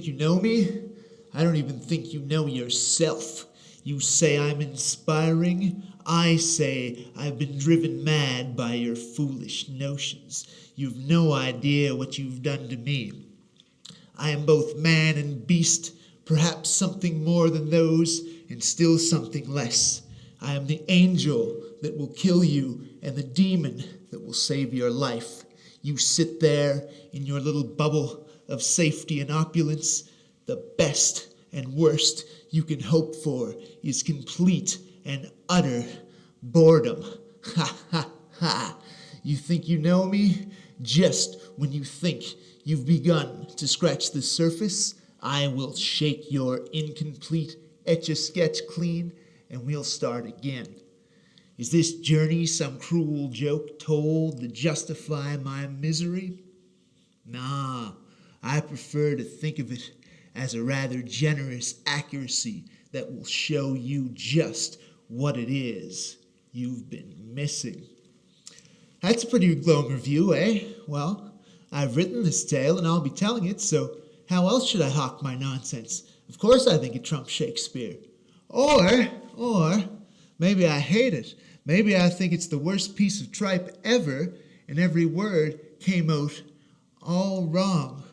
you know me? I don't even think you know yourself. You say I'm inspiring. I say I've been driven mad by your foolish notions. You've no idea what you've done to me. I am both man and beast, perhaps something more than those, and still something less. I am the angel that will kill you and the demon that will save your life. You sit there in your little bubble of safety and opulence. The best and worst you can hope for is complete and utter boredom. Ha ha ha. You think you know me? Just when you think you've begun to scratch the surface, I will shake your incomplete etch-a-sketch clean and we'll start again. Is this journey some cruel joke told to justify my misery? Nah, I prefer to think of it as a rather generous accuracy that will show you just what it is you've been missing. That's a pretty glowing review, eh? Well, I've written this tale and I'll be telling it, so how else should I hawk my nonsense? Of course I think it trumps Shakespeare. Or, maybe I hate it. Maybe I think it's the worst piece of tripe ever, and every word came out all wrong.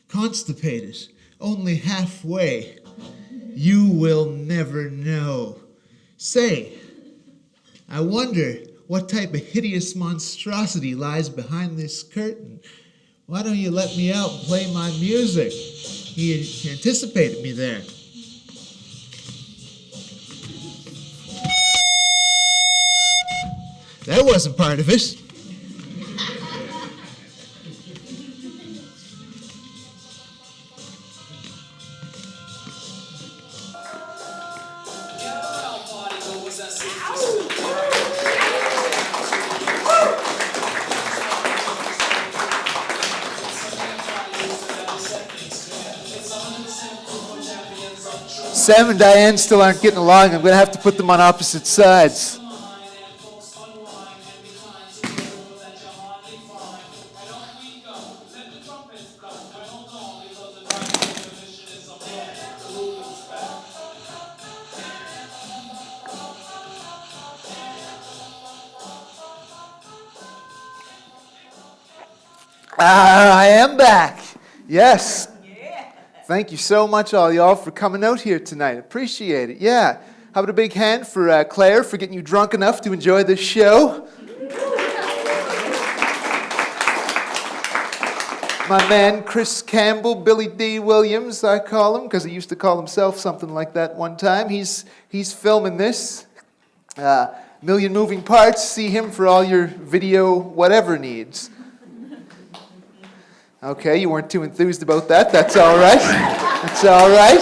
Constipated, only halfway. You will never know. Say, I wonder what type of hideous monstrosity lies behind this curtain. Why don't you let me out and play my music? He anticipated me there. That wasn't part of it. Sam and Diane still aren't getting along. I'm going to have to put them on opposite sides. I am back. Yes. Thank you so much, all y'all, for coming out here tonight. Appreciate it. Yeah. How about a big hand for Claire for getting you drunk enough to enjoy this show? My man, Chris Campbell, Billy D. Williams, I call him, because he used to call himself something like that one time. He's filming this. Million moving parts. See him for all your video whatever needs. Okay, you weren't too enthused about that. That's all right. That's all right.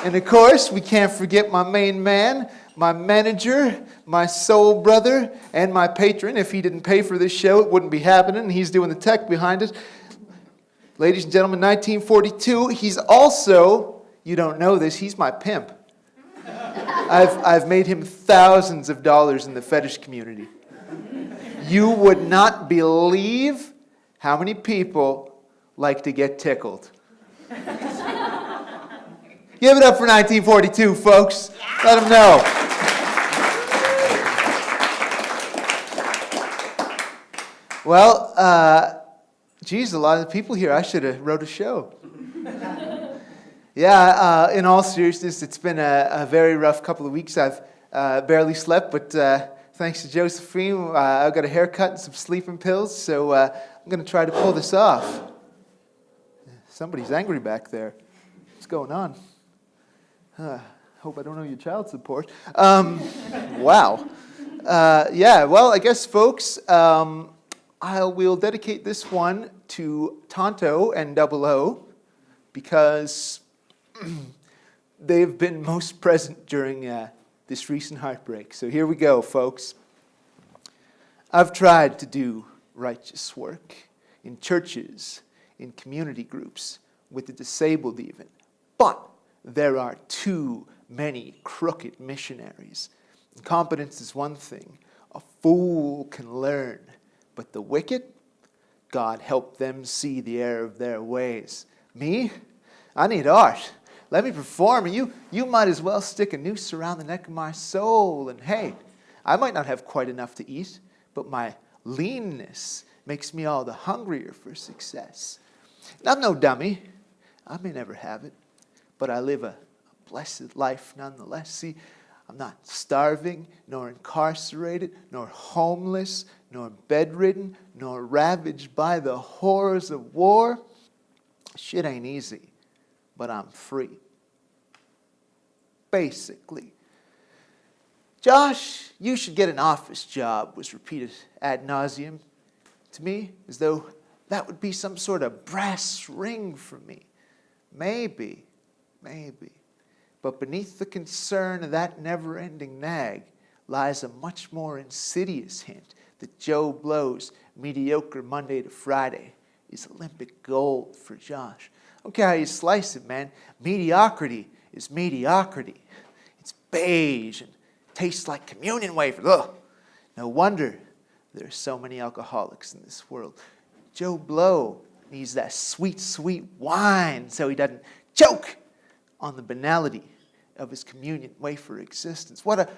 And of course, we can't forget my main man, my manager, my soul brother, and my patron. If he didn't pay for this show, it wouldn't be happening. He's doing the tech behind it. Ladies and gentlemen, 1942. He's also, you don't know this, he's my pimp. I've made him thousands of dollars in the fetish community. You would not believe how many people like to get tickled. Give it up for 1942, folks. Let them know. Well, geez, a lot of the people here, I should have wrote a show. Yeah, in all seriousness, it's been a very rough couple of weeks. I've barely slept, but thanks to Josephine, I've got a haircut and some sleeping pills, so I'm going to try to pull this off. Somebody's angry back there. What's going on? Hope I don't owe you child support. Wow. Yeah, well, I guess, folks, we'll dedicate this one to Tonto and Double O because they've been most present during this recent heartbreak. So here we go, folks. I've tried to do righteous work in churches, in community groups, with the disabled even. But there are too many crooked missionaries. Incompetence is one thing. A fool can learn. But the wicked, God help them see the error of their ways. Me? I need art. Let me perform, and you might as well stick a noose around the neck of my soul. And hey, I might not have quite enough to eat, but my leanness makes me all the hungrier for success. And I'm no dummy. I may never have it, but I live a blessed life nonetheless. See, I'm not starving, nor incarcerated, nor homeless, nor bedridden, nor ravaged by the horrors of war. Shit ain't easy, but I'm free. Basically. Josh, you should get an office job, was repeated ad nauseum to me, as though that would be some sort of brass ring for me. Maybe. But beneath the concern of that never-ending nag lies a much more insidious hint that Joe Blow's mediocre Monday to Friday is Olympic gold for Josh. I don't care how you slice it, man. Mediocrity is mediocrity. It's beige and tastes like communion wafers. Ugh. No wonder there are so many alcoholics in this world. Joe Blow needs that sweet, sweet wine so he doesn't choke on the banality of his communion wafer existence. What a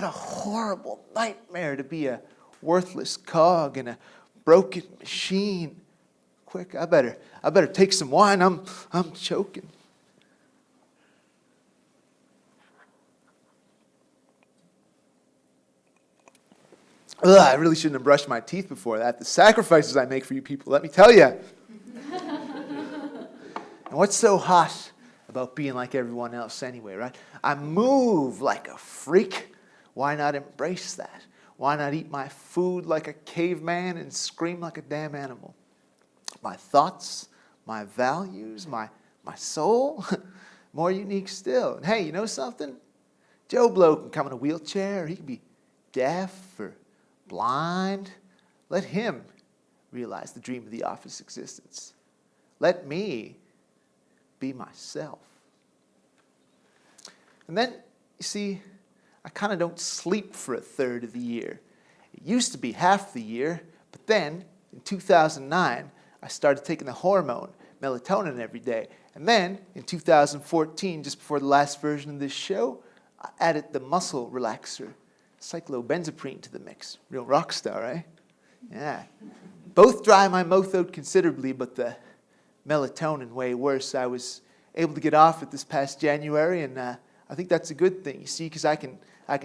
horrible nightmare to be a worthless cog in a broken machine. Quick, I better take some wine. I'm choking. Ugh, I really shouldn't have brushed my teeth before that. The sacrifices I make for you people, let me tell you. And what's so hot about being like everyone else anyway, right? I move like a freak. Why not embrace that? Why not eat my food like a caveman and scream like a damn animal? My thoughts, my values, my soul, more unique still. And hey, you know something? Joe Blow can come in a wheelchair. He can be deaf or blind. Let him realize the dream of the office existence. Let me be myself. And then, you see, I kind of don't sleep for a third of the year. It used to be half the year, but then, in 2009, I started taking the hormone, melatonin, every day. And then, in 2014, just before the last version of this show, I added the muscle relaxer, cyclobenzaprine, to the mix. Real rock star, right? Yeah. Both dry my mouth out considerably, but the melatonin way worse. I was able to get off it this past January, and I think that's a good thing, you see, because I can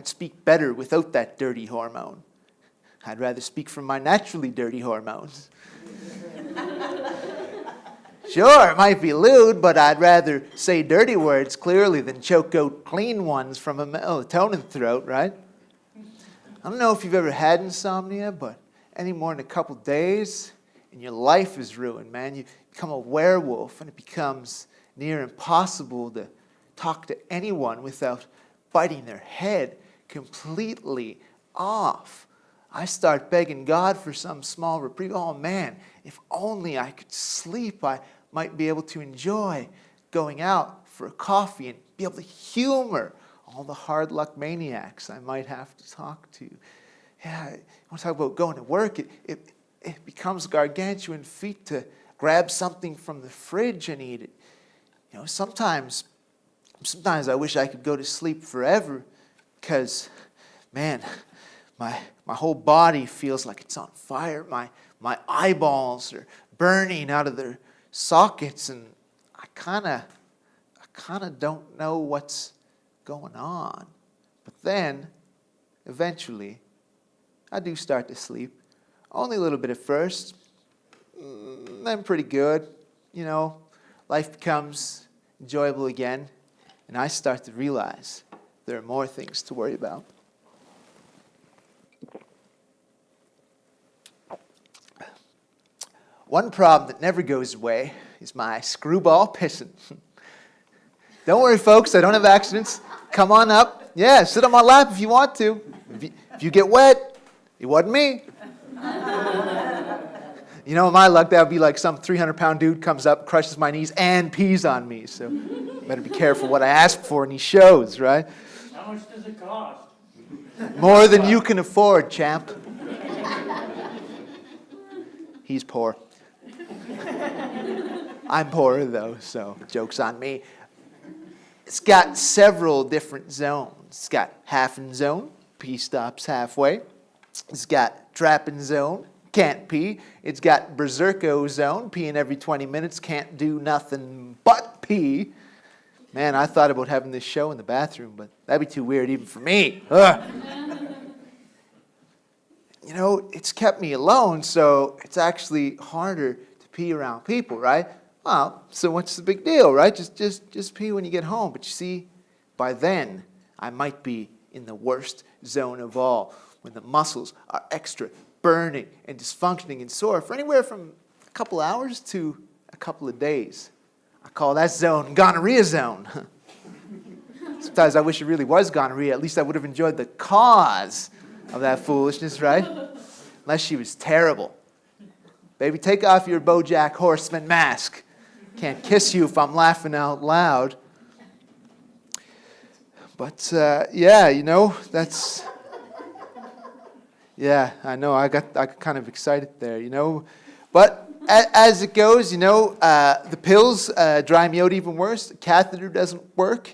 speak better without that dirty hormone. I'd rather speak from my naturally dirty hormones. Sure, it might be lewd, but I'd rather say dirty words clearly than choke out clean ones from a melatonin throat, right? I don't know if you've ever had insomnia, but any more than a couple days, and your life is ruined, man. You become a werewolf, and it becomes near impossible to talk to anyone without biting their head completely off. I start begging God for some small reprieve. Oh man, if only I could sleep, I might be able to enjoy going out for a coffee and be able to humor all the hard luck maniacs I might have to talk to. Yeah, I want to talk about going to work. It becomes gargantuan feat to grab something from the fridge and eat it. You know, sometimes I wish I could go to sleep forever because, man, my whole body feels like it's on fire. My eyeballs are burning out of their sockets, and I kind of don't know what's going on. But then, eventually, I do start to sleep. Only a little bit at first. Then pretty good. You know, life becomes enjoyable again, and I start to realize there are more things to worry about. One problem that never goes away is my screwball pissing. Don't worry, folks, I don't have accidents. Come on up. Yeah, sit on my lap if you want to. If you get wet, it wasn't me. You know, in my luck, that would be like some 300-pound dude comes up, crushes my knees, and pees on me. So better be careful what I ask for in these shows, right? How much does it cost? More than you can afford, champ. He's poor. I'm poorer, though, so joke's on me. It's got several different zones. It's got half-in zone, pee stops halfway. It's got trapping zone, can't pee. It's got berserko zone, peeing every 20 minutes, can't do nothing but pee. Man, I thought about having this show in the bathroom, but that'd be too weird even for me. Ugh. You know, it's kept me alone, so it's actually harder to pee around people, right? Well, so what's the big deal, right? Just pee when you get home. But you see, by then, I might be in the worst zone of all, when the muscles are extra burning and dysfunctioning and sore for anywhere from a couple hours to a couple of days. I call that zone gonorrhea zone. Sometimes I wish it really was gonorrhea. At least I would have enjoyed the cause of that foolishness, right? Unless she was terrible. Baby, take off your BoJack Horseman mask. Can't kiss you if I'm laughing out loud. But, yeah, you know, that's... Yeah, I know, I got kind of excited there, you know. But as it goes, you know, the pills dry me out even worse. The catheter doesn't work.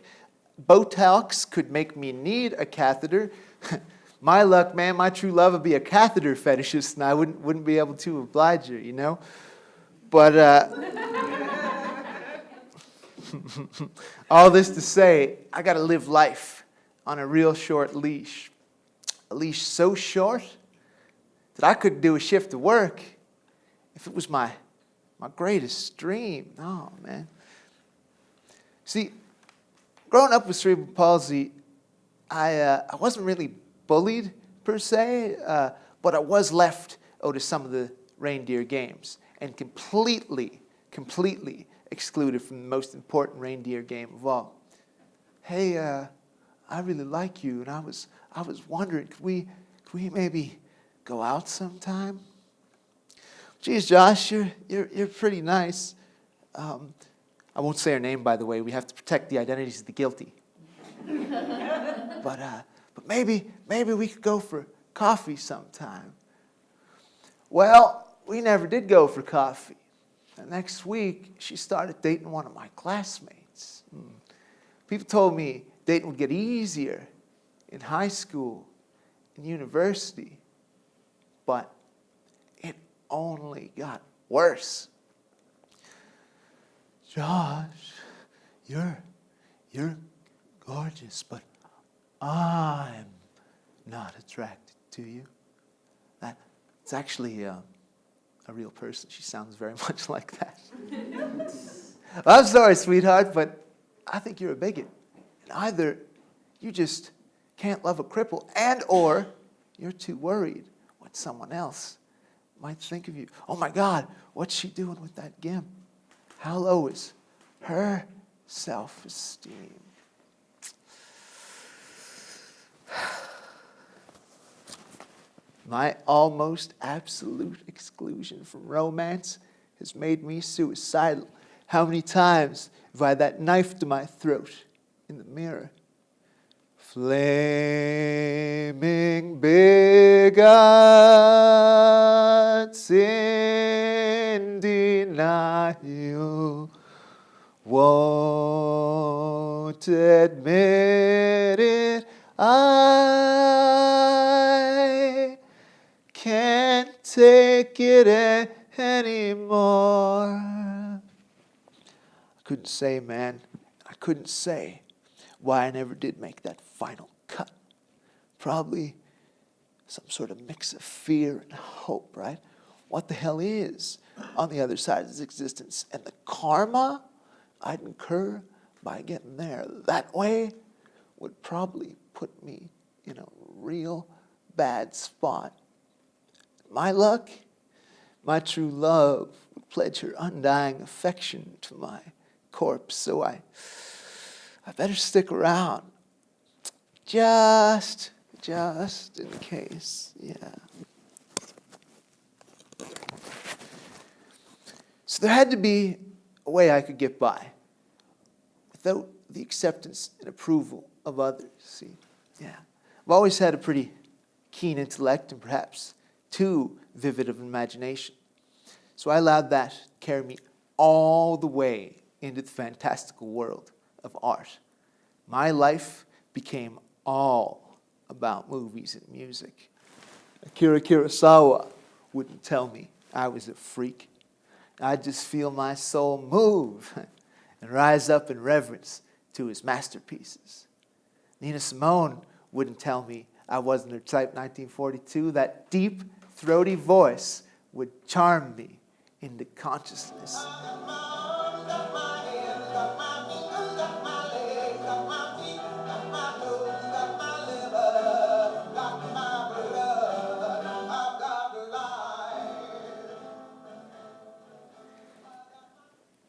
Botox could make me need a catheter. My luck, man, my true love would be a catheter fetishist, and I wouldn't be able to oblige her, you know. But all this to say, I got to live life on a real short leash. A leash so short that I couldn't do a shift of work if it was my greatest dream. Oh, man. See, growing up with cerebral palsy, I wasn't really bullied, per se, but I was left out of some of the reindeer games and completely excluded from the most important reindeer game of all. Hey, I really like you, and I was wondering, could we maybe go out sometime? Geez, Josh, you're pretty nice. I won't say her name, by the way. We have to protect the identities of the guilty. But maybe we could go for coffee sometime. Well, we never did go for coffee. The next week, she started dating one of my classmates. People told me dating would get easier in high school and university, but it only got worse. Josh, you're gorgeous, but I'm not attracted to you. It's actually a real person. She sounds very much like that. Well, I'm sorry, sweetheart, but I think you're a bigot. And either you just can't love a cripple, and or you're too worried what someone else might think of you. Oh my God, what's she doing with that gimp? How low is her self-esteem? My almost absolute exclusion from romance has made me suicidal. How many times have I had that knife to my throat in the mirror? Flaming bigots in denial won't admit it. I can't take it anymore. I couldn't say, man. I couldn't say why I never did make that final cut. Probably some sort of mix of fear and hope, right? What the hell is on the other side of this existence? And the karma I'd incur by getting there that way would probably put me in a real bad spot. My luck, my true love would pledge her undying affection to my corpse, so I better stick around. Just in case, yeah. So there had to be a way I could get by without the acceptance and approval of others, see? Yeah. I've always had a pretty keen intellect and perhaps too vivid of imagination. So I allowed that to carry me all the way into the fantastical world of art. My life became all about movies and music. Akira Kurosawa wouldn't tell me I was a freak. I'd just feel my soul move and rise up in reverence to his masterpieces. Nina Simone wouldn't tell me I wasn't her type. 1942, that deep, throaty voice would charm me into consciousness.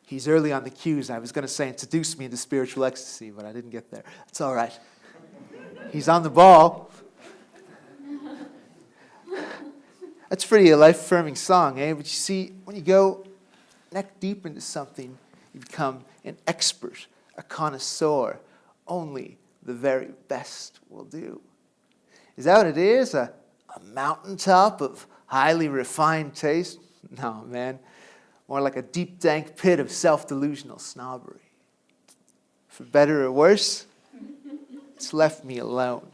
He's early on the cues. I was going to say introduce me into spiritual ecstasy, but I didn't get there. It's all right. He's on the ball. That's pretty a life-affirming song, eh? But you see, when you go neck deep into something, you become an expert, a connoisseur. Only the very best will do. Is that what it is? A mountaintop of highly refined taste? No, man. More like a deep, dank pit of self-delusional snobbery. For better or worse, it's left me alone.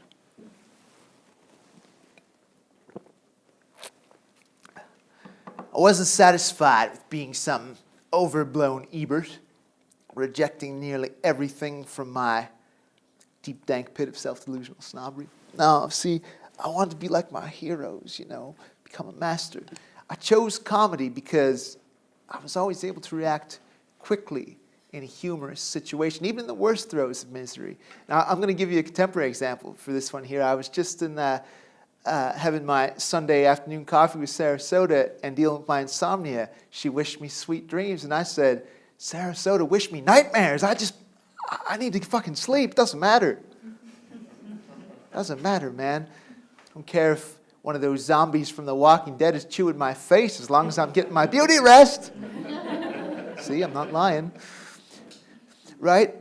I wasn't satisfied with being some overblown Ebert, rejecting nearly everything from my deep, dank pit of self-delusional snobbery. No, see, I wanted to be like my heroes, become a master. I chose comedy because I was always able to react quickly in a humorous situation, even in the worst throes of misery. Now, I'm going to give you a contemporary example for this one here. I was just in having my Sunday afternoon coffee with Sarasota and dealing with my insomnia. She wished me sweet dreams, and I said, Sarasota, wish me nightmares. I need to fucking sleep. Doesn't matter. Doesn't matter, man. I don't care if one of those zombies from The Walking Dead is chewing my face as long as I'm getting my beauty rest. See, I'm not lying. Right?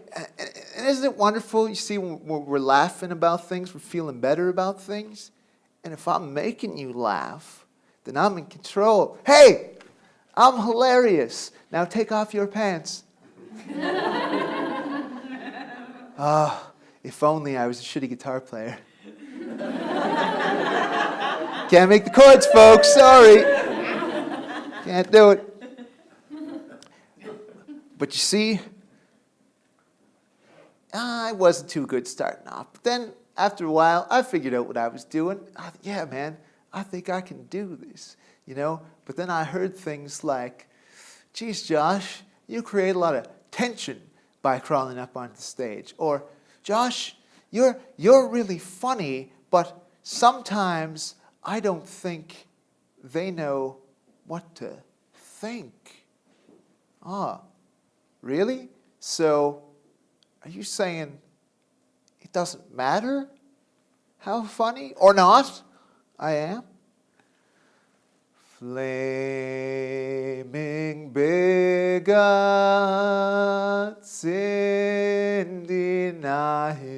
And isn't it wonderful? You see, when we're laughing about things, we're feeling better about things. And if I'm making you laugh, then I'm in control. Hey, I'm hilarious. Now take off your pants. If only I was a shitty guitar player. Can't make the chords, folks. Sorry. Can't do it. But you see, I wasn't too good starting off. But then, after a while, I figured out what I was doing. Yeah, man, I think I can do this, But then I heard things like, geez, Josh, you create a lot of tension by crawling up onto the stage. Or, Josh, you're really funny, but sometimes I don't think they know what to think. Really? So, are you saying it doesn't matter how funny or not I am? Flaming bigots in denial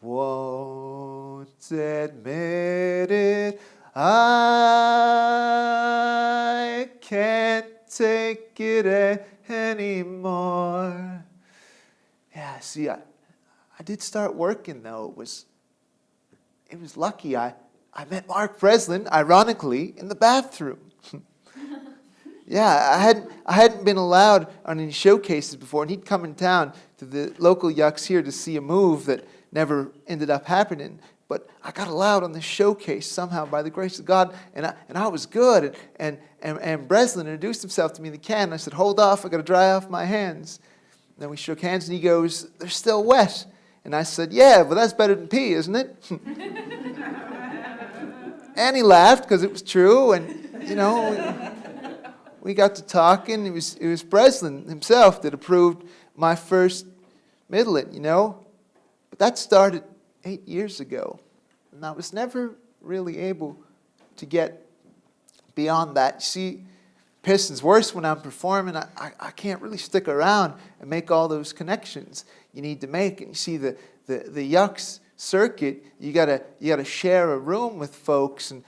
won't admit it. I can't take it anymore. Yeah, see, I did start working though. It was lucky. I met Mark Breslin, ironically, in the bathroom. Yeah, I hadn't been allowed on any showcases before, and he'd come in town to the local yucks here to see a move that never ended up happening. But I got allowed on this showcase somehow by the grace of God, and I was good. And Breslin introduced himself to me in the can, and I said, hold off, I got to dry off my hands. And then we shook hands, and he goes, they're still wet. And I said, yeah, but that's better than pee, isn't it? And he laughed because it was true, and, we got to talking. It was Breslin himself that approved my first middling, But that started 8 years ago, and I was never really able to get beyond that. You see, pissing's worse when I'm performing. I can't really stick around and make all those connections you need to make. And you see, the yucks circuit, you gotta share a room with folks and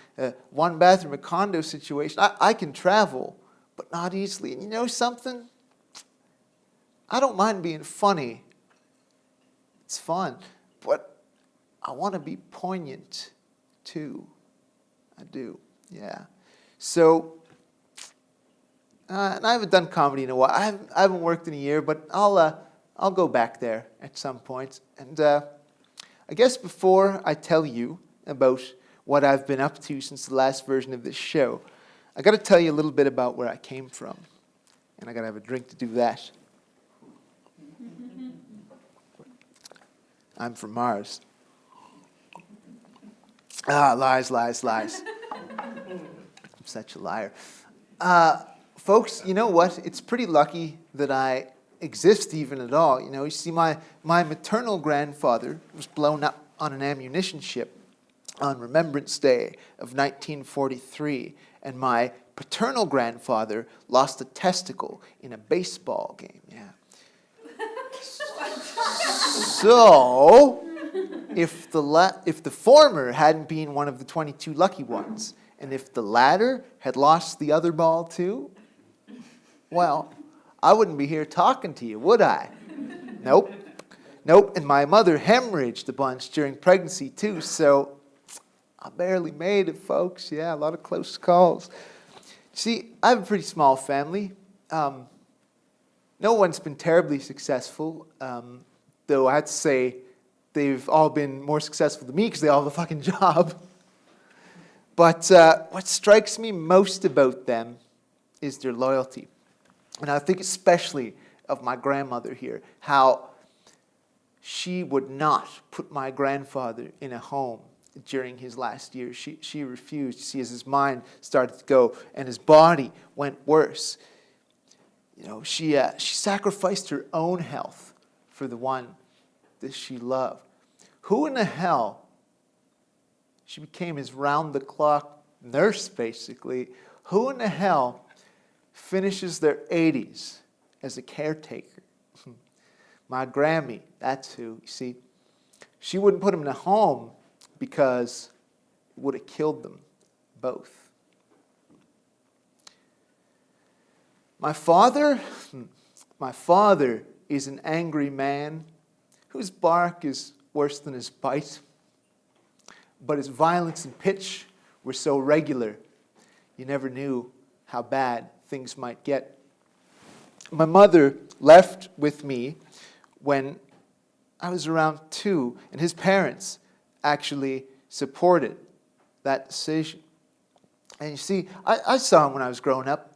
one bathroom, a condo situation. I can travel, but not easily. And you know something? I don't mind being funny. It's fun, but I want to be poignant too. I do, yeah. So, and I haven't done comedy in a while. I haven't worked in a year, but I'll go back there at some point. And I guess before I tell you about what I've been up to since the last version of this show, I got to tell you a little bit about where I came from, and I got to have a drink to do that. I'm from Mars. Lies. I'm such a liar. Folks, you know what? It's pretty lucky that I exist even at all. You see, my maternal grandfather was blown up on an ammunition ship on Remembrance Day of 1943, and my paternal grandfather lost a testicle in a baseball game. Yeah. So, if the former hadn't been one of the 22 lucky ones, and if the latter had lost the other ball too, well, I wouldn't be here talking to you, would I? Nope. And my mother hemorrhaged a bunch during pregnancy too, so I barely made it, folks. Yeah, a lot of close calls. See, I have a pretty small family. No one's been terribly successful, though I have to say they've all been more successful than me because they all have a fucking job. But what strikes me most about them is their loyalty. And I think especially of my grandmother here, how she would not put my grandfather in a home during his last years. She refused. You see, as his mind started to go and his body went worse, she sacrificed her own health for the one that she loved. Who in the hell? She became his round-the-clock nurse, basically. Who in the hell finishes their 80s as a caretaker? My Grammy, that's who. You see, she wouldn't put him in a home because it would have killed them both. My father is an angry man whose bark is worse than his bite, but his violence and pitch were so regular, you never knew how bad things might get. My mother left with me when I was around 2, and his parents actually supported that decision. And you see, I saw him when I was growing up,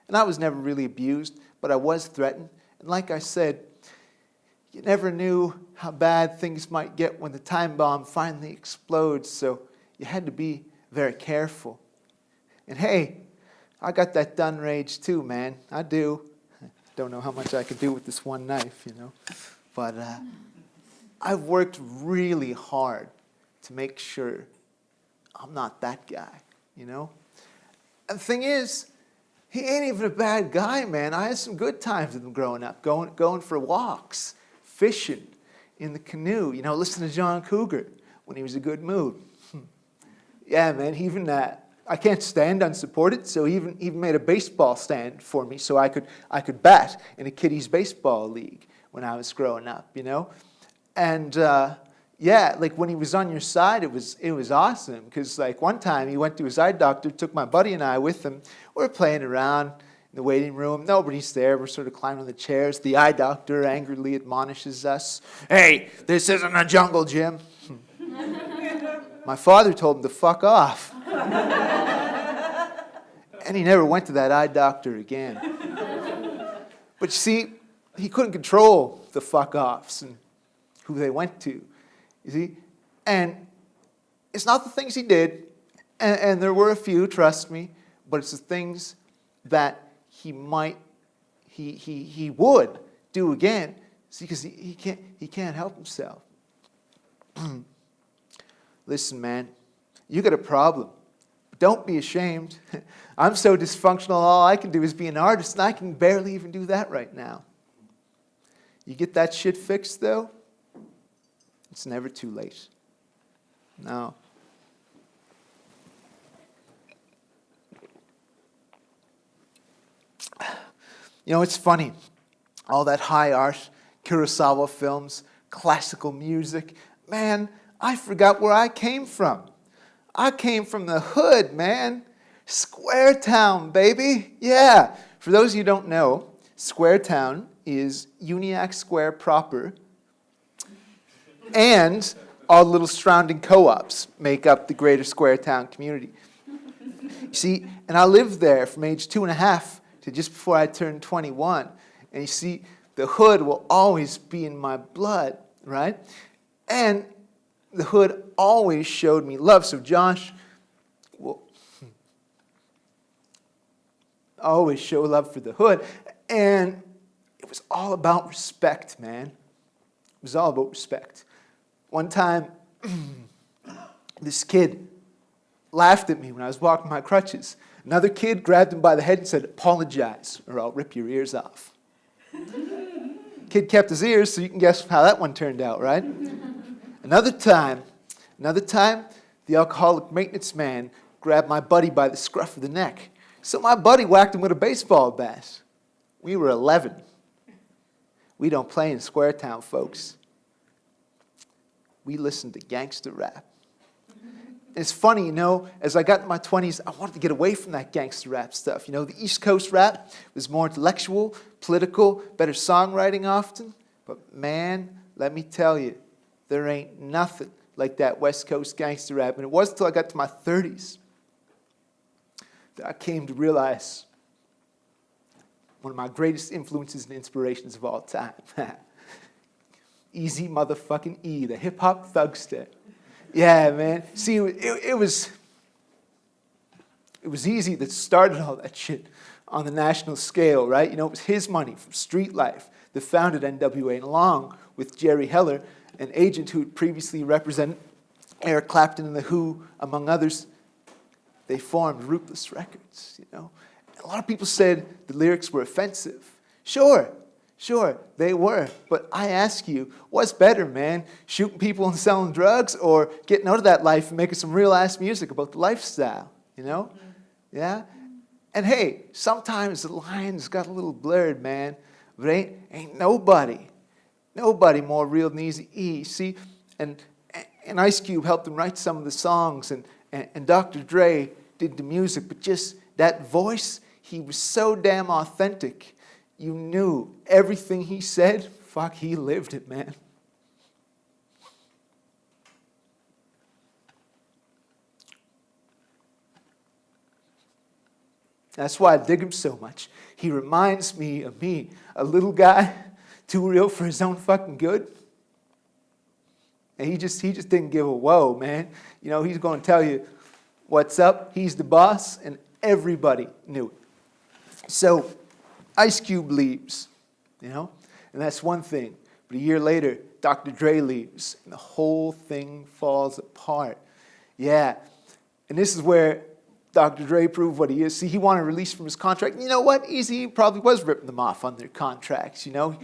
and I was never really abused, but I was threatened. And like I said, you never knew how bad things might get when the time bomb finally explodes, so you had to be very careful. And hey, I got that Dunn rage too, man. I do. Don't know how much I could do with this one knife, But I've worked really hard to make sure I'm not that guy, And the thing is, he ain't even a bad guy, man. I had some good times with him growing up, going for walks, fishing in the canoe, listening to John Cougar when he was in a good mood. Yeah, man, even I can't stand unsupported, so he even made a baseball stand for me so I could bat in a kiddies baseball league when I was growing up, And yeah, like when he was on your side, it was awesome because like one time he went to his eye doctor, took my buddy and I with him. We're playing around in the waiting room. Nobody's there. We're sort of climbing on the chairs. The eye doctor angrily admonishes us, "Hey, this isn't a jungle gym." My father told him to fuck off. And he never went to that eye doctor again. But you see, he couldn't control the fuck-offs and who they went to, you see. And it's not the things he did, and there were a few, trust me, but it's the things that he would do again, see, because he can't help himself. Listen, man, you got a problem. Don't be ashamed. I'm so dysfunctional, all I can do is be an artist, and I can barely even do that right now. You get that shit fixed, though, It's never too late. No. You know, it's funny. All that high art, Kurosawa films, classical music. Man, I forgot where I came from. I came from the hood, man. Square Town, baby. Yeah. For those of you who don't know, Square Town is Uniacke Square proper, and all the little surrounding co-ops make up the greater Square Town community. You see, and I lived there from age 2.5 to just before I turned 21. And you see, the hood will always be in my blood, right? And the hood always showed me love. So Josh will always show love for the hood. And it was all about respect, man. It was all about respect. One time, this kid laughed at me when I was walking my crutches. Another kid grabbed him by the head and said, "Apologize, or I'll rip your ears off." Kid kept his ears, so you can guess how that one turned out, right? Another time, the alcoholic maintenance man grabbed my buddy by the scruff of the neck. So my buddy whacked him with a baseball bat. We were 11. We don't play in Square Town, folks. We listened to gangster rap. It's funny, you know, as I got in my 20s, I wanted to get away from that gangster rap stuff. You know, the East Coast rap was more intellectual, political, better songwriting often. But man, let me tell you, there ain't nothing like that West Coast gangster rap. And it wasn't until I got to my 30s that I came to realize one of my greatest influences and inspirations of all time. Easy motherfucking E, the hip-hop thugster. Yeah, man. See, it was Easy that started all that shit on the national scale, right? You know, it was his money from Street Life that founded NWA, and along with Jerry Heller, an agent who had previously represented Eric Clapton and The Who, among others, they formed Ruthless Records, you know. And a lot of people said the lyrics were offensive. Sure, they were. But I ask you, what's better, man? Shooting people and selling drugs, or getting out of that life and making some real-ass music about the lifestyle, you know? Yeah? And hey, sometimes the lines got a little blurred, man. But ain't nobody more real than Eazy-E. See, and Ice Cube helped him write some of the songs, and Dr. Dre did the music, but just that voice, he was so damn authentic. You knew everything he said, fuck, he lived it, man. That's why I dig him so much. He reminds me of me, a little guy, too real for his own fucking good. And he just didn't give a whoa, man. You know, he's going to tell you what's up. He's the boss, and everybody knew it. So Ice Cube leaves, you know, and that's one thing. But a year later, Dr. Dre leaves, and the whole thing falls apart. Yeah, and this is where Dr. Dre proved what he is. See, he wanted a release from his contract. You know what? Easy probably was ripping them off on their contracts, you know.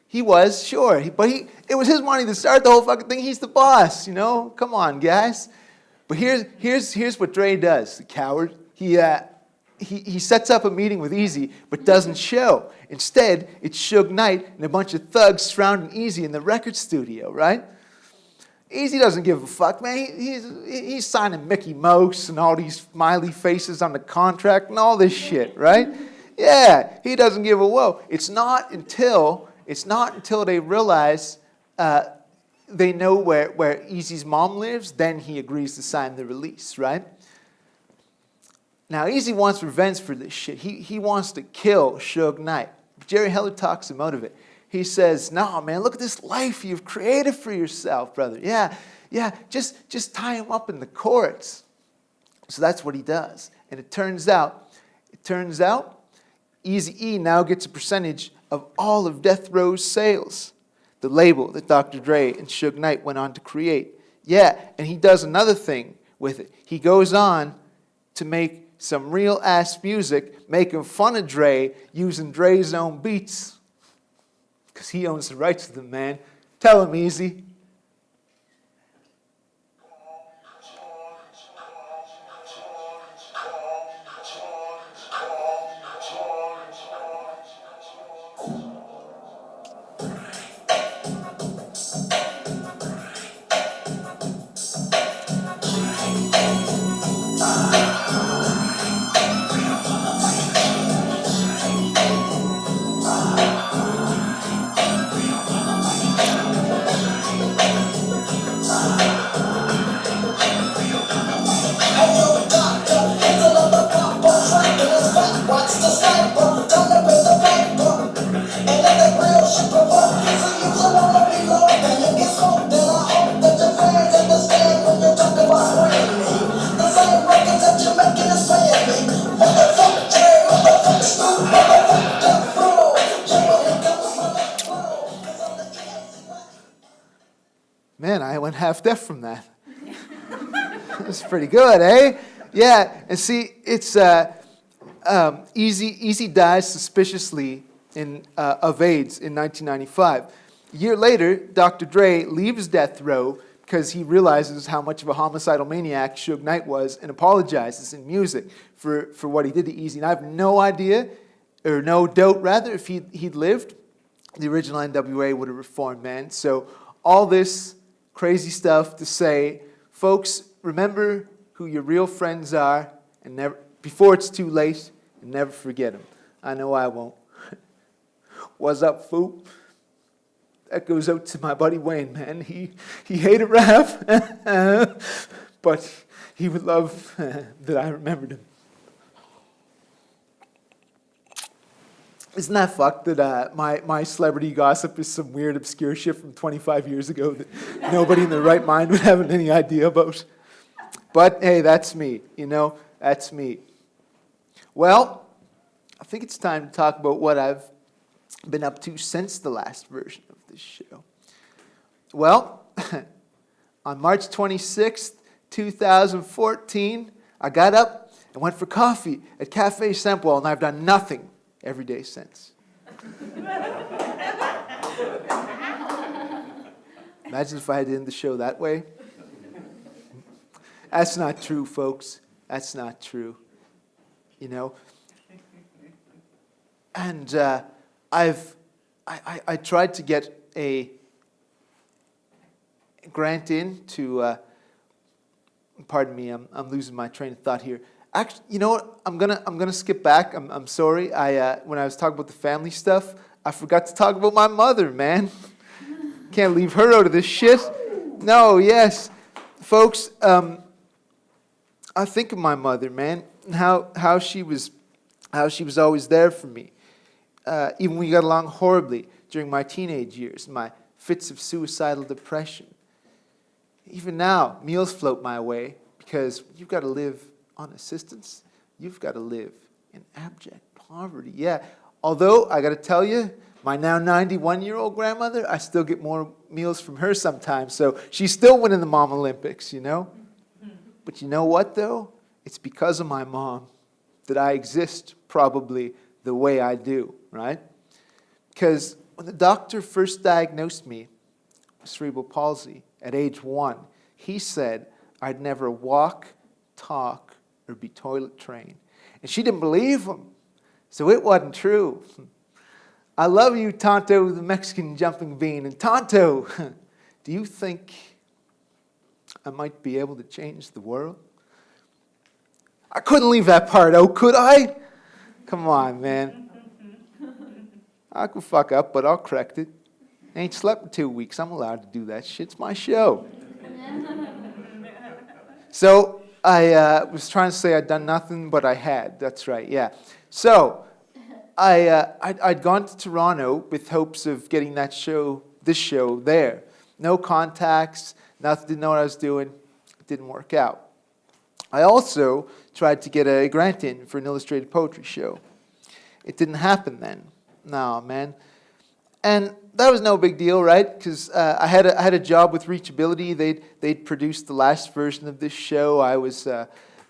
He was, sure, but it was his money to start the whole fucking thing. He's the boss, you know. Come on, guys. But here's what Dre does, the coward. He sets up a meeting with Eazy, but doesn't show. Instead, it's Suge Knight and a bunch of thugs surrounding Eazy in the record studio, right? Eazy doesn't give a fuck, man. He's signing Mickey Mouse and all these smiley faces on the contract and all this shit, right? Yeah, he doesn't give a whoa. It's not until they realize they know where Eazy's mom lives, then he agrees to sign the release, right? Now, Eazy wants revenge for this shit. He wants to kill Suge Knight. Jerry Heller talks him out of it. He says, "No, man, look at this life you've created for yourself, brother. Yeah, just tie him up in the courts." So that's what he does. And it turns out, Eazy-E now gets a percentage of all of Death Row's sales, the label that Dr. Dre and Suge Knight went on to create. Yeah, and he does another thing with it. He goes on to make some real-ass music, making fun of Dre, using Dre's own beats. Because he owns the rights to them, man. Tell him, Eazy. deaf from that. That's pretty good, eh? Yeah, and see, it's Easy dies suspiciously of AIDS in 1995. A year later, Dr. Dre leaves death row because he realizes how much of a homicidal maniac Suge Knight was and apologizes in music for what he did to Easy. And I have no idea, or no doubt rather, if he'd lived, the original NWA would have reformed, man. So all this crazy stuff to say, folks, remember who your real friends are, and never, before it's too late, and never forget them. I know I won't. What's up, fool? That goes out to my buddy Wayne, man. He hated rap, but he would love that I remembered him. Isn't that fucked that my celebrity gossip is some weird, obscure shit from 25 years ago that nobody in their right mind would have any idea about? But hey, that's me, that's me. Well, I think it's time to talk about what I've been up to since the last version of this show. Well, on March 26th, 2014, I got up and went for coffee at Cafe Semple, and I've done nothing every day since. Imagine if I had to end the show that way. That's not true, folks. That's not true. And I tried to get a grant in to. Pardon me, I'm losing my train of thought here. Actually, you know what? I'm gonna skip back. I'm sorry. When I was talking about the family stuff, I forgot to talk about my mother, man. Can't leave her out of this shit. No, yes, folks. I think of my mother, man, and how she was always there for me, even when we got along horribly during my teenage years, my fits of suicidal depression. Even now, meals float my way because you've got to live on assistance. You've got to live in abject poverty. Yeah, although I got to tell you, my now 91-year-old grandmother, I still get more meals from her sometimes. So she's still winning the Mom Olympics, But you know what, though? It's because of my mom that I exist probably the way I do, right? Because when the doctor first diagnosed me with cerebral palsy at age 1, he said I'd never walk, talk, or be toilet trained. And she didn't believe him, so it wasn't true. I love you, Tonto, the Mexican jumping bean. And Tonto, do you think I might be able to change the world? I couldn't leave that part out, could I? Come on, man. I could fuck up, but I'll correct it. I ain't slept in 2 weeks. I'm allowed to do that shit. It's my show. So I was trying to say I'd done nothing, but I had. That's right, yeah. So I'd gone to Toronto with hopes of getting this show there. No contacts, nothing, didn't know what I was doing. It didn't work out. I also tried to get a grant in for an illustrated poetry show. It didn't happen then. No, man. And that was no big deal, right? Because I had a job with Reachability. They'd produced the last version of this show.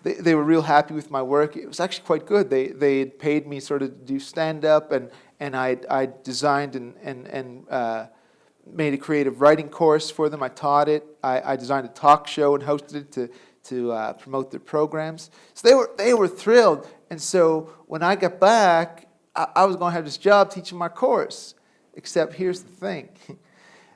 They were real happy with my work. It was actually quite good. They had paid me sort of to do stand-up, and I designed and made a creative writing course for them. I taught it. I designed a talk show and hosted it to promote their programs. So they were thrilled. And so when I got back, I was going to have this job teaching my course. Except here's the thing.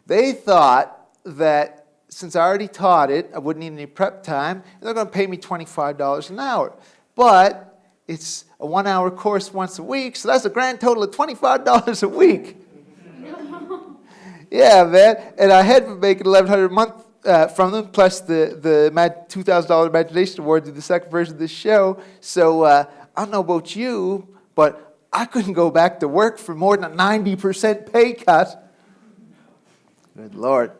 They thought that since I already taught it, I wouldn't need any prep time, and they're going to pay me $25 an hour. But it's a 1-hour course once a week, so that's a grand total of $25 a week. Yeah, man. And I had been making $1,100 a month from them, plus the $2,000 Imagination Award to the second version of this show. So I don't know about you, but I couldn't go back to work for more than a 90% pay cut. Good Lord.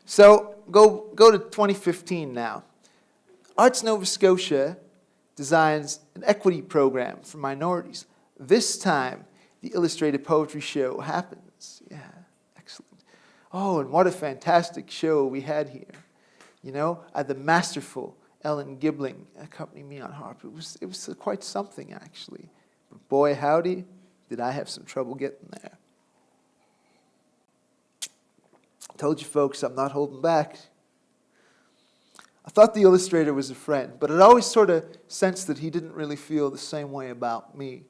So go to 2015 now. Arts Nova Scotia designs an equity program for minorities. This time, the illustrated poetry show happens. Yeah, excellent. Oh, and what a fantastic show we had here. You know, the masterful Ellen Gibling accompanied me on harp. It was quite something, actually. But boy, howdy, did I have some trouble getting there. I told you folks, I'm not holding back. I thought the illustrator was a friend, but I'd always sort of sensed that he didn't really feel the same way about me.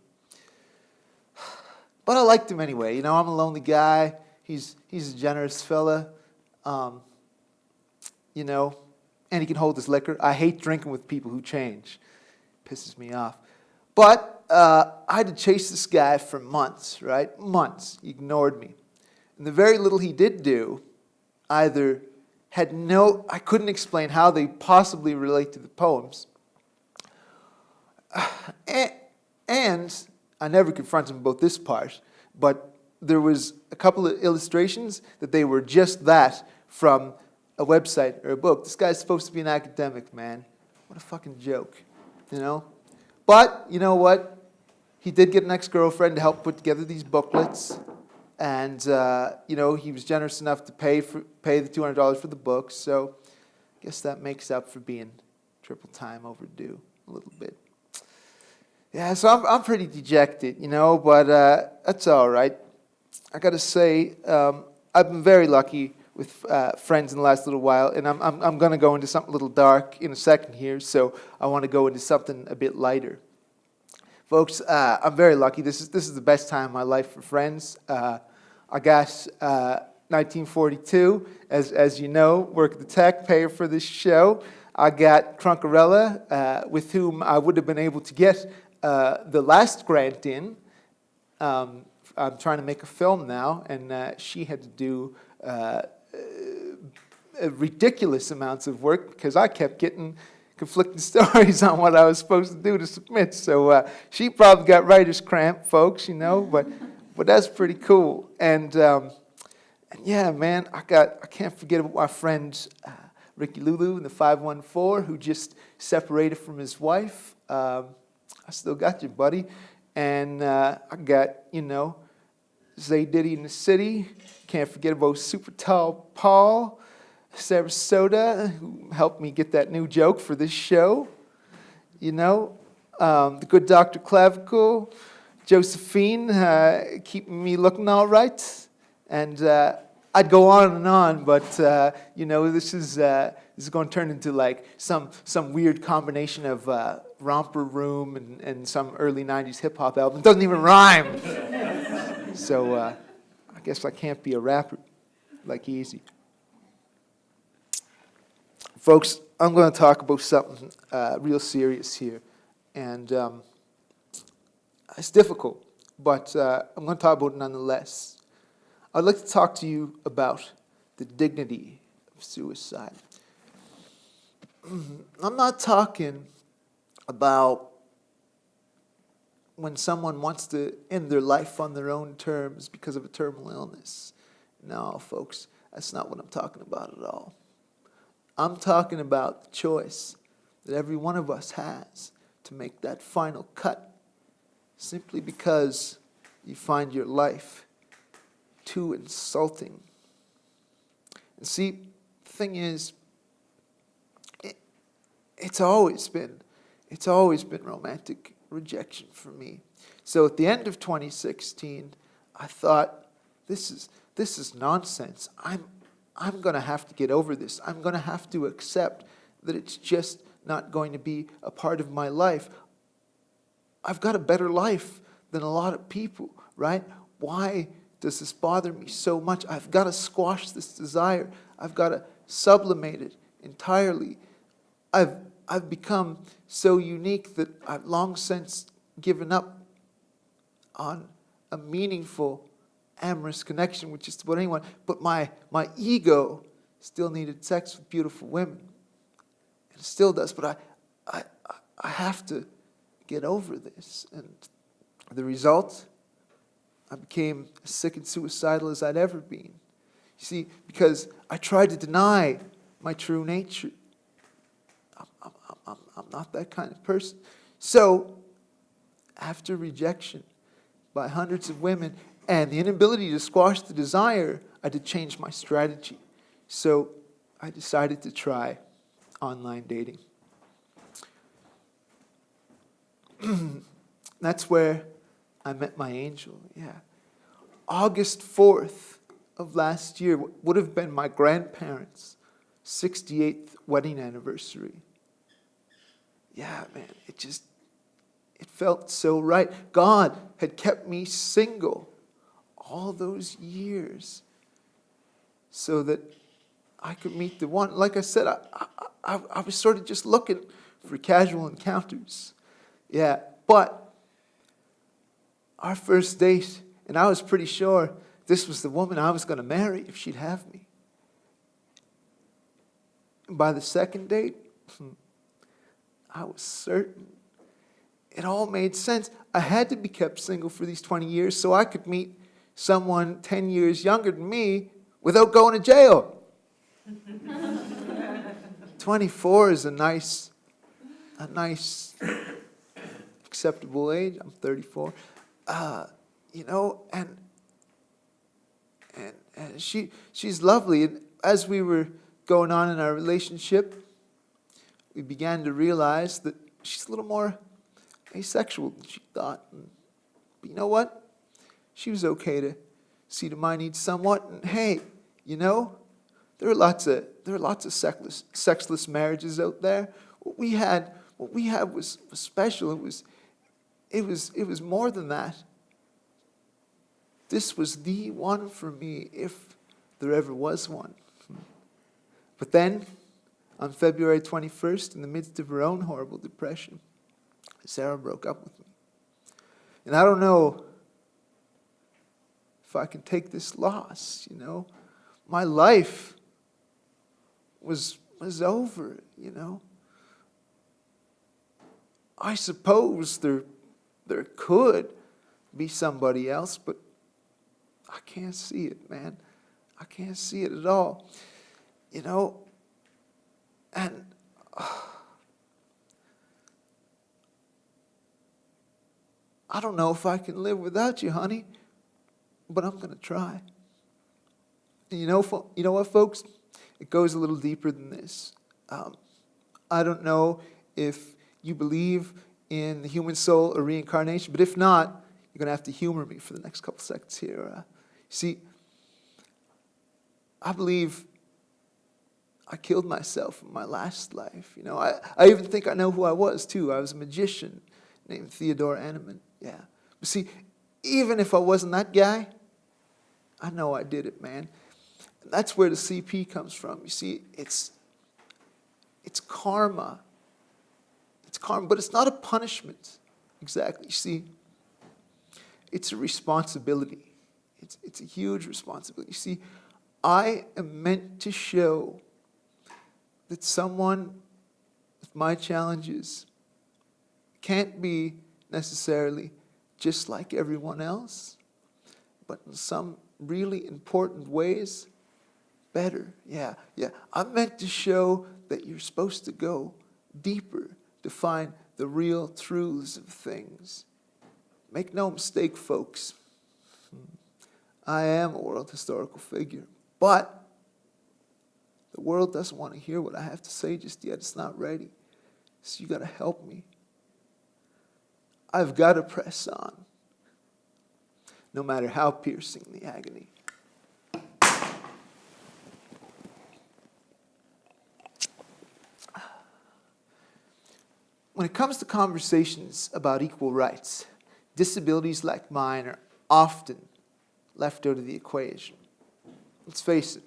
But I liked him anyway. You know, I'm a lonely guy. He's a generous fella. You know, and he can hold his liquor. I hate drinking with people who change. Pisses me off. But I had to chase this guy for months, right? Months. He ignored me. And the very little he did do either I couldn't explain how they possibly relate to the poems. And I never confronted him about this part, but there was a couple of illustrations that they were just that from a website or a book. This guy's supposed to be an academic, man. What a fucking joke, you know? But, you know what? He did get an ex-girlfriend to help put together these booklets. And, you know, he was generous enough to pay the $200 for the books. So I guess that makes up for being triple time overdue a little bit. Yeah, so I'm pretty dejected, you know, but that's all right. I got to say, I've been very lucky with friends in the last little while, and I'm going to go into something a little dark in a second here, so I want to go into something a bit lighter. Folks, I'm very lucky. This is the best time of my life for friends. I got 1942, as you know, work at the tech, payer for this show. I got Crunkarella, with whom I would have been able to get the last grant in. I'm trying to make a film now, and she had to do ridiculous amounts of work because I kept getting conflicting stories on what I was supposed to do to submit. So she probably got writer's cramp, folks, you know, but that's pretty cool. And yeah, man, I can't forget about my friend Ricky Lulu in the 514 who just separated from his wife. I still got you, buddy. And I got, you know, Zay Diddy in the city. Can't forget about Super Tall Paul, Sarasota, who helped me get that new joke for this show. You know, the good Dr. Clavicle, Josephine, keeping me looking all right. And I'd go on, but you know, this is going to turn into like some weird combination of Romper Room and some early 90s hip-hop album. It doesn't even rhyme. So I guess I can't be a rapper like Easy. Folks, I'm going to talk about something real serious here. And it's difficult, but I'm going to talk about it nonetheless. I'd like to talk to you about the dignity of suicide. I'm not talking about when someone wants to end their life on their own terms because of a terminal illness. No, folks, that's not what I'm talking about at all. I'm talking about the choice that every one of us has to make that final cut simply because you find your life too insulting. And see, the thing is, it's always been romantic rejection for me. So at the end of 2016, I thought, this is nonsense. I'm going to have to get over this. I'm going to have to accept that it's just not going to be a part of my life. I've got a better life than a lot of people, right? Why does this bother me so much? I've got to squash this desire. I've got to sublimate it entirely. I've become so unique that I've long since given up on a meaningful, amorous connection with just about anyone. But my ego still needed sex with beautiful women. And it still does. But I have to get over this. And the result, I became as sick and suicidal as I'd ever been. You see, because I tried to deny my true nature. I'm not that kind of person. So, after rejection by hundreds of women and the inability to squash the desire, I did change my strategy. So I decided to try online dating. That's where I met my angel, yeah. August 4th of last year would have been my grandparents' 68th wedding anniversary. Yeah, man, it felt so right. God had kept me single all those years so that I could meet the one. Like I said, I was sort of just looking for casual encounters. Yeah, but our first date, and I was pretty sure this was the woman I was going to marry if she'd have me. And by the second date, I was certain. It all made sense. I had to be kept single for these 20 years so I could meet someone 10 years younger than me without going to jail. 24 is a nice acceptable age. I'm 34. And she's lovely. And as we were going on in our relationship, we began to realize that she's a little more asexual than she thought. But you know what? She was okay to see to my needs somewhat. And hey, there are lots of sexless marriages out there. What we had was special. It was more than that. This was the one for me, if there ever was one. But then, on February 21st, in the midst of her own horrible depression, Sarah broke up with me. And I don't know if I can take this loss, My life was over, I suppose there could be somebody else, but I can't see it, man. I can't see it at all. And I don't know if I can live without you, honey, but I'm going to try. And you know what, folks? It goes a little deeper than this. I don't know if you believe in the human soul or reincarnation, but if not, you're going to have to humor me for the next couple seconds here. See, I believe I killed myself in my last life. I even think I know who I was, too. I was a magician named Theodore Anneman. Yeah. But see, even if I wasn't that guy, I know I did it, man. And that's where the CP comes from. You see, it's karma. It's karma, but it's not a punishment. Exactly. You see, it's a responsibility. It's a huge responsibility. You see, I am meant to show that someone with my challenges can't be necessarily just like everyone else, but in some really important ways, better. Yeah. I'm meant to show that you're supposed to go deeper to find the real truths of things. Make no mistake, folks. I am a world historical figure, but the world doesn't want to hear what I have to say just yet. It's not ready. So you got to help me. I've got to press on, no matter how piercing the agony. When it comes to conversations about equal rights, disabilities like mine are often left out of the equation. Let's face it.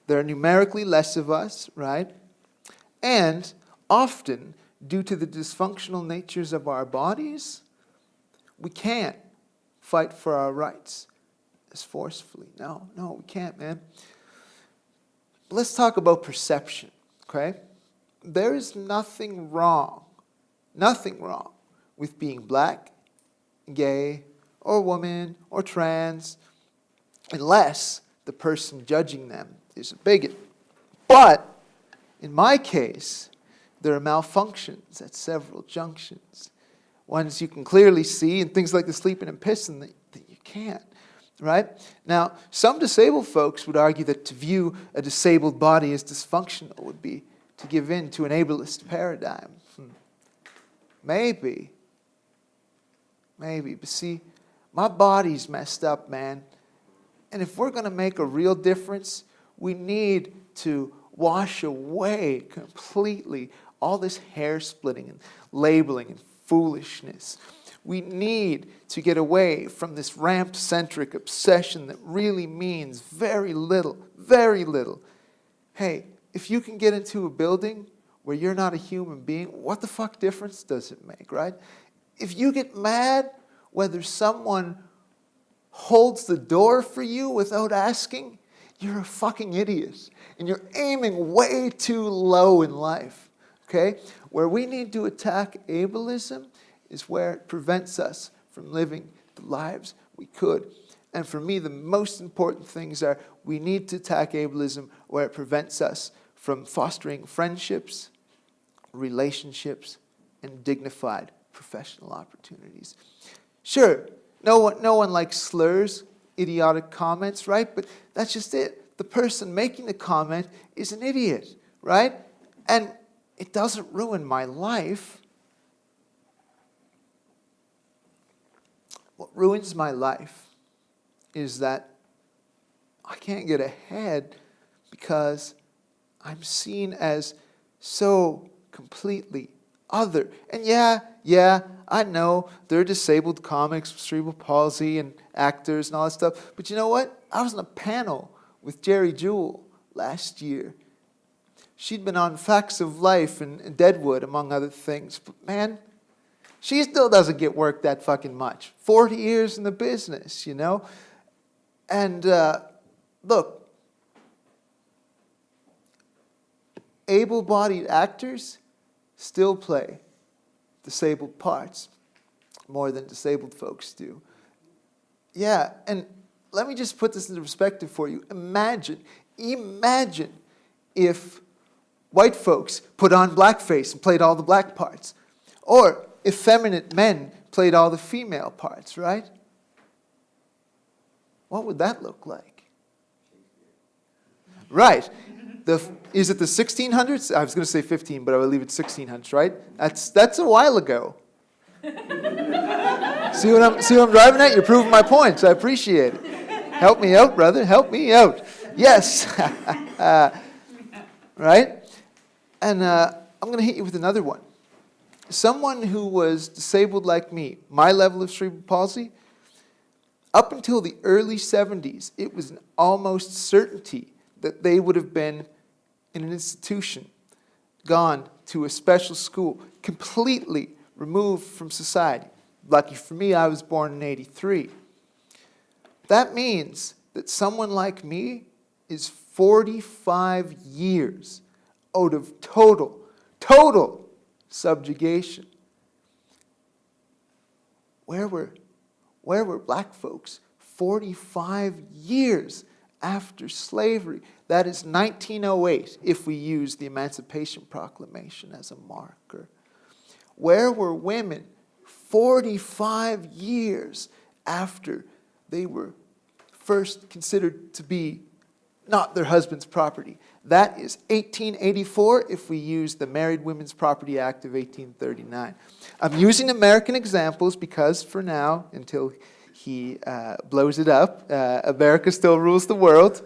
There are numerically less of us, right? And often, due to the dysfunctional natures of our bodies, we can't fight for our rights as forcefully. No, we can't, man. Let's talk about perception, okay? There is nothing wrong with being black, gay, or woman, or trans, unless the person judging them is a bigot. But, in my case, there are malfunctions at several junctions. Ones you can clearly see, and things like the sleeping and pissing that you can't. right? Now, some disabled folks would argue that to view a disabled body as dysfunctional would be to give in to an ableist paradigm. Maybe. But see, my body's messed up, man. And if we're going to make a real difference, we need to wash away completely all this hair splitting and labeling and foolishness. We need to get away from this ramp-centric obsession that really means very little, very little. Hey, if you can get into a building where you're not a human being, what the fuck difference does it make, right? If you get mad whether someone holds the door for you without asking, you're a fucking idiot. And you're aiming way too low in life, okay? Where we need to attack ableism is where it prevents us from living the lives we could. And for me, the most important things are we need to attack ableism where it prevents us from fostering friendships, relationships, and dignified professional opportunities. Sure, no one likes slurs, idiotic comments, right? But that's just it. The person making the comment is an idiot, right? And it doesn't ruin my life. What ruins my life is that I can't get ahead because I'm seen as so completely other. And yeah, I know there are disabled comics with cerebral palsy and actors and all that stuff. But you know what? I was on a panel with Jerry Jewell last year. She'd been on Facts of Life and Deadwood, among other things. But man, she still doesn't get work that fucking much. 40 years in the business, you know? And look, able-bodied actors still play disabled parts more than disabled folks do. Yeah, and let me just put this into perspective for you. Imagine if white folks put on blackface and played all the black parts. Or effeminate men played all the female parts, right? What would that look like? Right. Is it the 1600s? I was going to say 15, but I would leave it 1600s, right? That's a while ago. See what I'm driving at? You're proving my points. I appreciate it. Help me out, brother. Help me out. Yes. Right? And I'm going to hit you with another one. Someone who was disabled like me, my level of cerebral palsy, up until the early 70s, it was an almost certainty that they would have been in an institution, gone to a special school, completely removed from society. Lucky for me, I was born in 83. That means that someone like me is 45 years out of total subjugation. Where were black folks 45 years after slavery? That is 1908, if we use the Emancipation Proclamation as a marker. Where were women 45 years after they were first considered to be not their husband's property? That is 1884 if we use the Married Women's Property Act of 1839. I'm using American examples because for now, until he blows it up, America still rules the world.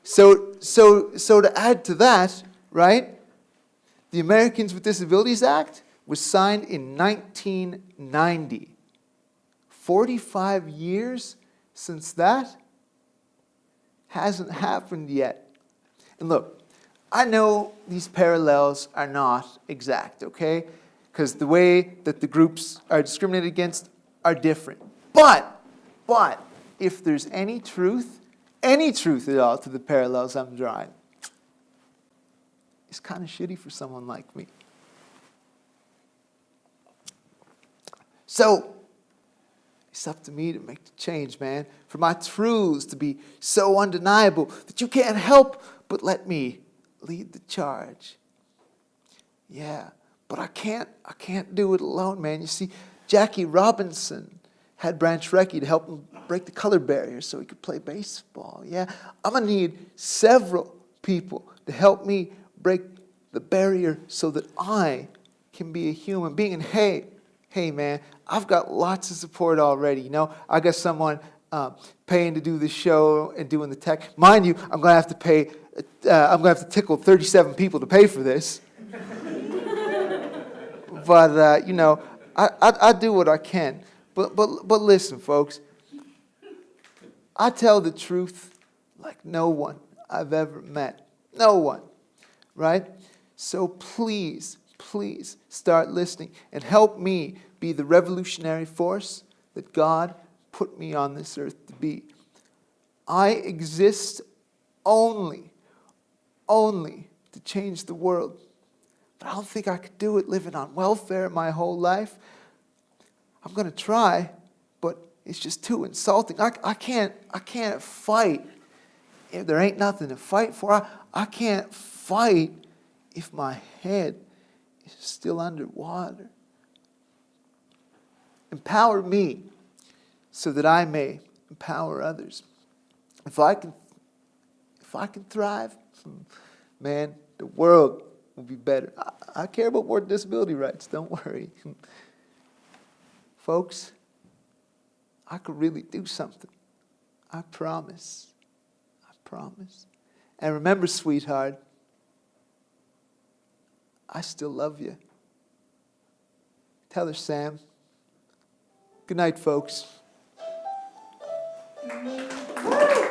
So to add to that, right, the Americans with Disabilities Act was signed in 1990. 45 years since that hasn't happened yet. And look, I know these parallels are not exact, okay? Because the way that the groups are discriminated against are different. But if there's any truth at all to the parallels I'm drawing, it's kind of shitty for someone like me. So, it's up to me to make the change, man. For my truths to be so undeniable that you can't help but let me lead the charge. Yeah, but I can't do it alone, man. You see, Jackie Robinson had Branch Recchi to help him break the color barrier so he could play baseball. Yeah, I'm going to need several people to help me break the barrier so that I can be a human being. And hey man, I've got lots of support already. You know, I got someone paying to do the show and doing the tech. Mind you, I'm going to have to tickle 37 people to pay for this. But, you know, I do what I can. But listen, folks. I tell the truth like no one I've ever met. No one. Right? So please start listening and help me be the revolutionary force that God put me on this earth to be. I exist only to change the world. But I don't think I could do it living on welfare my whole life. I'm going to try, but it's just too insulting. I can't fight if there ain't nothing to fight for. I can't fight if my head is still underwater. Empower me so that I may empower others. If I can thrive, man, the world will be better. I care about more disability rights, don't worry. Folks, I could really do something. I promise. And remember, sweetheart, I still love you. Tell her, Sam. Good night, folks. Woo!